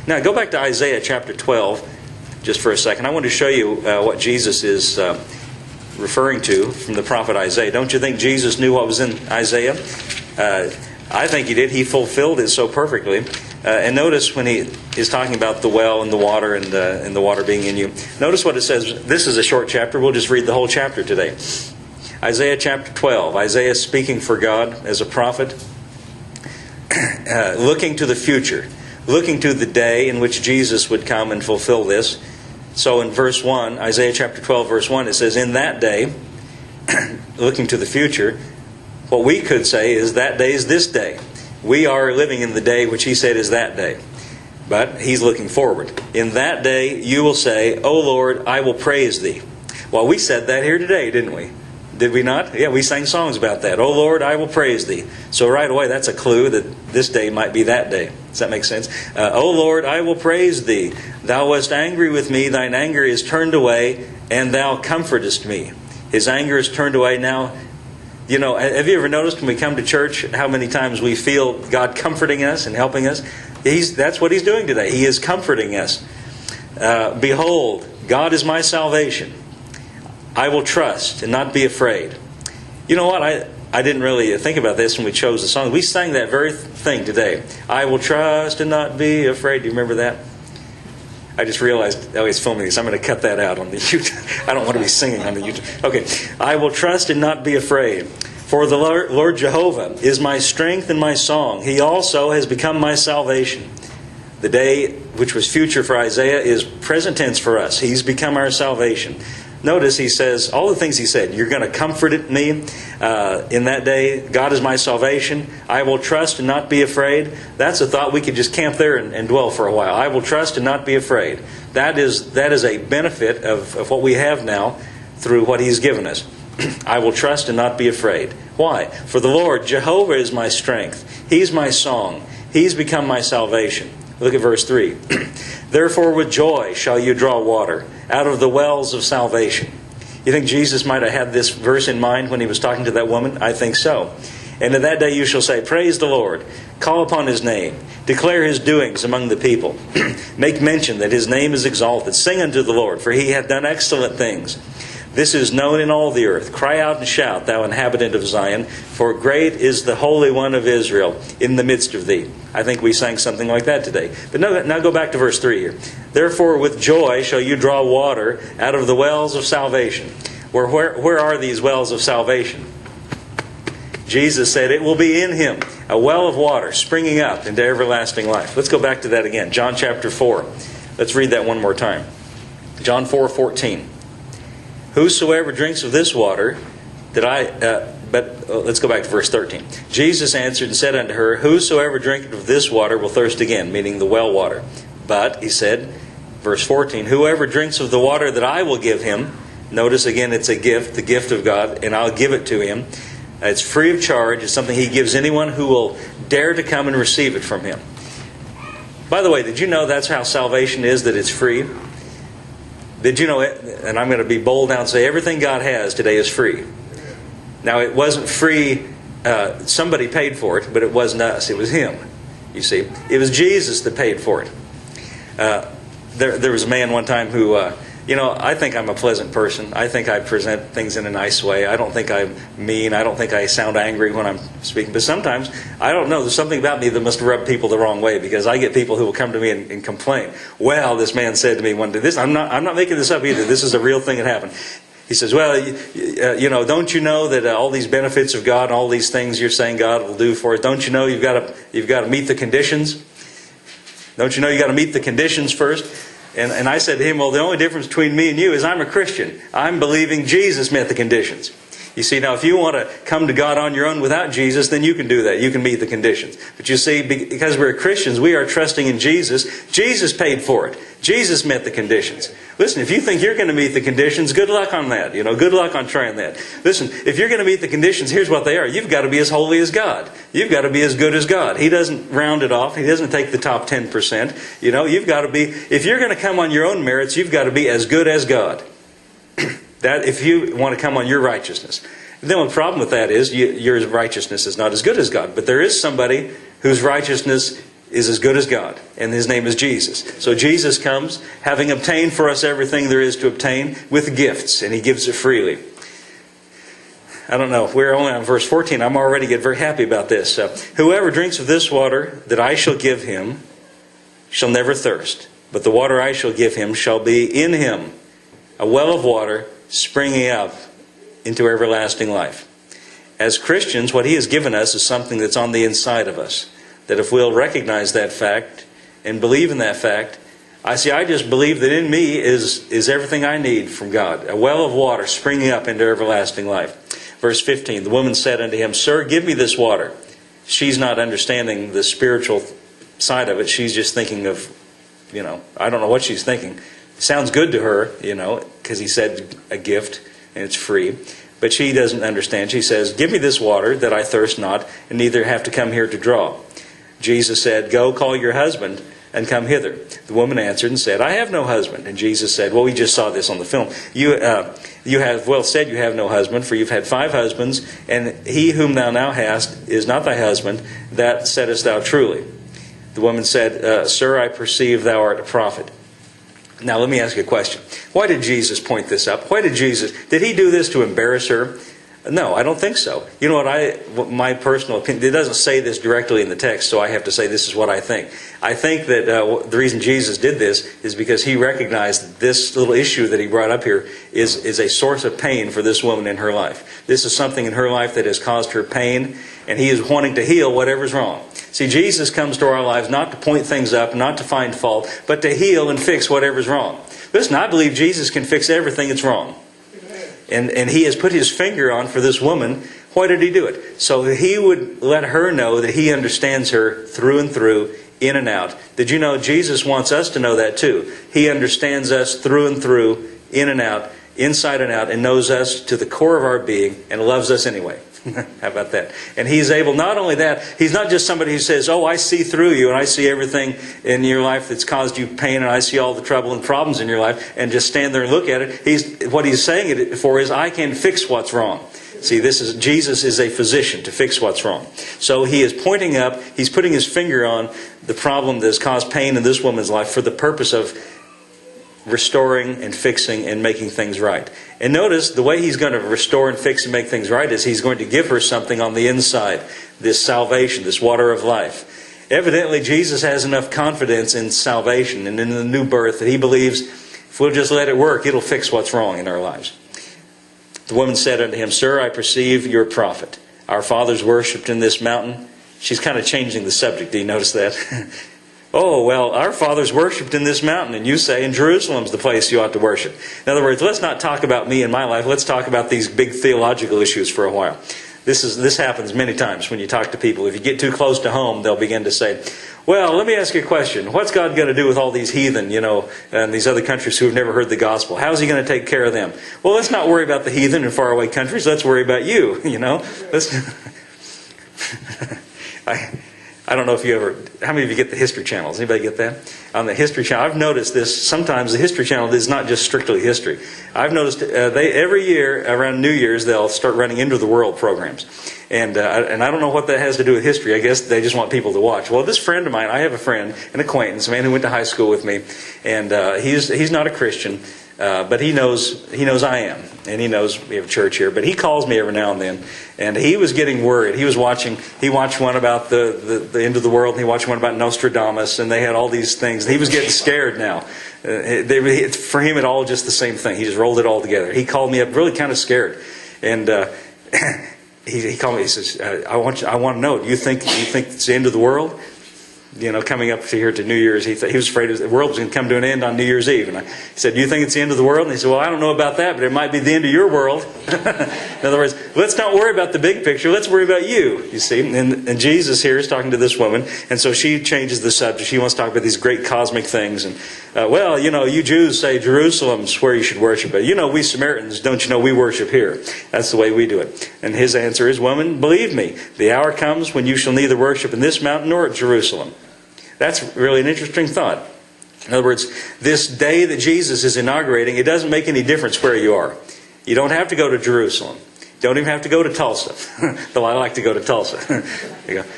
Now go back to Isaiah chapter 12 just for a second. I want to show you what Jesus is referring to from the prophet Isaiah. Don't you think Jesus knew what was in Isaiah? I think he did. He fulfilled it so perfectly. And notice when he is talking about the well and the water and the water being in you. Notice what it says. This is a short chapter. We'll just read the whole chapter today. Isaiah chapter 12. Isaiah speaking for God as a prophet. Looking to the future. Looking to the day in which Jesus would come and fulfill this. So in verse 1, Isaiah chapter 12 verse 1, it says, in that day, looking to the future, what we could say is that day is this day. We are living in the day which he said is that day. But he's looking forward. In that day you will say, O Lord, I will praise thee. Well, we said that here today, didn't we? Did we not? Yeah, we sang songs about that. O Lord, I will praise thee. So right away, that's a clue that this day might be that day. Does that make sense? O Lord, I will praise thee. Thou wast angry with me. Thine anger is turned away, and thou comfortest me. His anger is turned away now. You know, have you ever noticed when we come to church how many times we feel God comforting us and helping us? That's what he's doing today. He is comforting us. Behold, God is my salvation. I will trust and not be afraid. You know what? I didn't really think about this when we chose the song. We sang that very thing today. I will trust and not be afraid. Do you remember that? I just realized, he's filming this. I'm going to cut that out on the YouTube. I don't want to be singing on the YouTube. Okay. I will trust and not be afraid. For the Lord Jehovah is my strength and my song. He also has become my salvation. The day which was future for Isaiah is present tense for us. He's become our salvation. Notice he says, all the things he said, you're going to comfort me in that day. God is my salvation. I will trust and not be afraid. That's a thought we could just camp there and dwell for a while. I will trust and not be afraid. That is a benefit of what we have now through what he's given us. I will trust and not be afraid. Why? For the Lord, Jehovah is my strength. He's my song. He's become my salvation. Look at verse 3. Therefore with joy shall you draw water out of the wells of salvation. You think Jesus might have had this verse in mind when he was talking to that woman? I think so. And in that day you shall say, praise the Lord. Call upon his name. Declare his doings among the people. Make mention that his name is exalted. Sing unto the Lord, for he hath done excellent things. This is known in all the earth. Cry out and shout, thou inhabitant of Zion, for great is the Holy One of Israel in the midst of thee. I think we sang something like that today. But now go back to verse 3 here. Therefore with joy shall you draw water out of the wells of salvation. Where are these wells of salvation? Jesus said it will be in him, a well of water springing up into everlasting life. Let's go back to that again. John chapter 4. Let's read that one more time. John 4:14. Whosoever drinks of this water let's go back to verse 13. Jesus answered and said unto her, whosoever drinketh of this water will thirst again, meaning the well water. But, he said, verse 14, whoever drinks of the water that I will give him, notice again it's a gift, the gift of God, and I'll give it to him. It's free of charge. It's something he gives anyone who will dare to come and receive it from him. By the way, did you know that's how salvation is, that it's free? Did you know it? And I'm going to be bold now and say everything God has today is free. Now, it wasn't free. Somebody paid for it, but it wasn't us. It was him. You see, it was Jesus that paid for it. There was a man one time who, I think I'm a pleasant person. I think I present things in a nice way. I don't think I'm mean. I don't think I sound angry when I'm speaking. But sometimes, I don't know, there's something about me that must rub people the wrong way, because I get people who will come to me and complain. Well, this man said to me one day, I'm not making this up either. This is a real thing that happened. He says, well, don't you know that all these benefits of God, all these things you're saying God will do for us, don't you know you've got to meet the conditions? Don't you know you've got to meet the conditions first? And I said to him, well, the only difference between me and you is I'm a Christian. I'm believing Jesus met the conditions. You see, now if you want to come to God on your own without Jesus, then you can do that. You can meet the conditions. But you see, because we're Christians, we are trusting in Jesus. Jesus paid for it. Jesus met the conditions. Listen, if you think you're going to meet the conditions, good luck on that. Good luck on trying that. Listen, if you're going to meet the conditions, here's what they are. You've got to be as holy as God. You've got to be as good as God. He doesn't round it off. He doesn't take the top 10%. You've got to be, if you're going to come on your own merits, you've got to be as good as God. That if you want to come on your righteousness. The only problem with that is your righteousness is not as good as God. But there is somebody whose righteousness is as good as God, and his name is Jesus. So Jesus comes, having obtained for us everything there is to obtain, with gifts, and he gives it freely. I don't know, we're only on verse 14. I'm already getting very happy about this. Whoever drinks of this water that I shall give him shall never thirst, but the water I shall give him shall be in him a well of water springing up into everlasting life. As Christians, what he has given us is something that's on the inside of us. That if we'll recognize that fact and believe in that fact, I just believe that in me is everything I need from God. A well of water springing up into everlasting life. Verse 15, the woman said unto him, Sir, give me this water. She's not understanding the spiritual side of it. She's just thinking of, I don't know what she's thinking. It sounds good to her, because he said a gift and it's free. But she doesn't understand. She says, Give me this water that I thirst not, and neither have to come here to draw. Jesus said, Go, call your husband, and come hither. The woman answered and said, I have no husband. And Jesus said, Well, we just saw this on the film. You have well said you have no husband, for you've had 5 husbands, and he whom thou now hast is not thy husband. That saidest thou truly. The woman said, Sir, I perceive thou art a prophet. Now, let me ask you a question. Why did Jesus point this up? Did he do this to embarrass her? No, I don't think so. You know what my personal opinion, it doesn't say this directly in the text, so I have to say this is what I think. I think that the reason Jesus did this is because he recognized that this little issue that he brought up here is a source of pain for this woman in her life. This is something in her life that has caused her pain, and he is wanting to heal whatever's wrong. See, Jesus comes to our lives not to point things up, not to find fault, but to heal and fix whatever's wrong. Listen, I believe Jesus can fix everything that's wrong. And he has put his finger on for this woman. Why did he do it? So he would let her know that he understands her through and through, in and out. Did you know Jesus wants us to know that too? He understands us through and through, in and out, inside and out, and knows us to the core of our being and loves us anyway. How about that? And he's able, not only that, he's not just somebody who says, I see through you and I see everything in your life that's caused you pain and I see all the trouble and problems in your life and just stand there and look at it. What he's saying it for is, I can fix what's wrong. See, Jesus is a physician to fix what's wrong. So he is pointing up, he's putting his finger on the problem that has caused pain in this woman's life for the purpose of restoring and fixing and making things right. And notice the way he's going to restore and fix and make things right is he's going to give her something on the inside, this salvation, this water of life. Evidently, Jesus has enough confidence in salvation and in the new birth that he believes if we'll just let it work, it'll fix what's wrong in our lives. The woman said unto him, Sir, I perceive you're a prophet. Our fathers worshipped in this mountain. She's kind of changing the subject. Do you notice that? Oh, well, our fathers worshipped in this mountain, and you say in Jerusalem's the place you ought to worship. In other words, let's not talk about me and my life. Let's talk about these big theological issues for a while. This happens many times when you talk to people. If you get too close to home, they'll begin to say, well, let me ask you a question. What's God going to do with all these heathen, and these other countries who have never heard the gospel? How's he going to take care of them? Well, let's not worry about the heathen in faraway countries. Let's worry about you, I don't know if how many of you get the History Channel? Does anybody get that? On the History Channel, I've noticed this. Sometimes the History Channel is not just strictly history. I've noticed every year around New Year's they'll start running Into the World programs. And I don't know what that has to do with history. I guess they just want people to watch. Well, this friend of mine, I have a friend, an acquaintance, a man who went to high school with me, and he's not a Christian. But he knows I am, and he knows we have a church here. But he calls me every now and then, and he was getting worried. He watched one about the end of the world, and he watched one about Nostradamus, and they had all these things. He was getting scared now. For him, it all just the same thing. He just rolled it all together. He called me up, really kind of scared, and he called me. He says, "I want to know. Do you think it's the end of the world?" Coming up here to New Year's, he was afraid the world was going to come to an end on New Year's Eve. And I said, do you think it's the end of the world? And he said, well, I don't know about that, but it might be the end of your world. In other words, let's not worry about the big picture. Let's worry about you see. And Jesus here is talking to this woman. And so she changes the subject. She wants to talk about these great cosmic things. And, you Jews say Jerusalem's where you should worship. But, we Samaritans, don't you know we worship here? That's the way we do it. And his answer is, woman, believe me, the hour comes when you shall neither worship in this mountain nor at Jerusalem. That's really an interesting thought. In other words, this day that Jesus is inaugurating, it doesn't make any difference where you are. You don't have to go to Jerusalem. You don't even have to go to Tulsa. Though I like to go to Tulsa. There you go.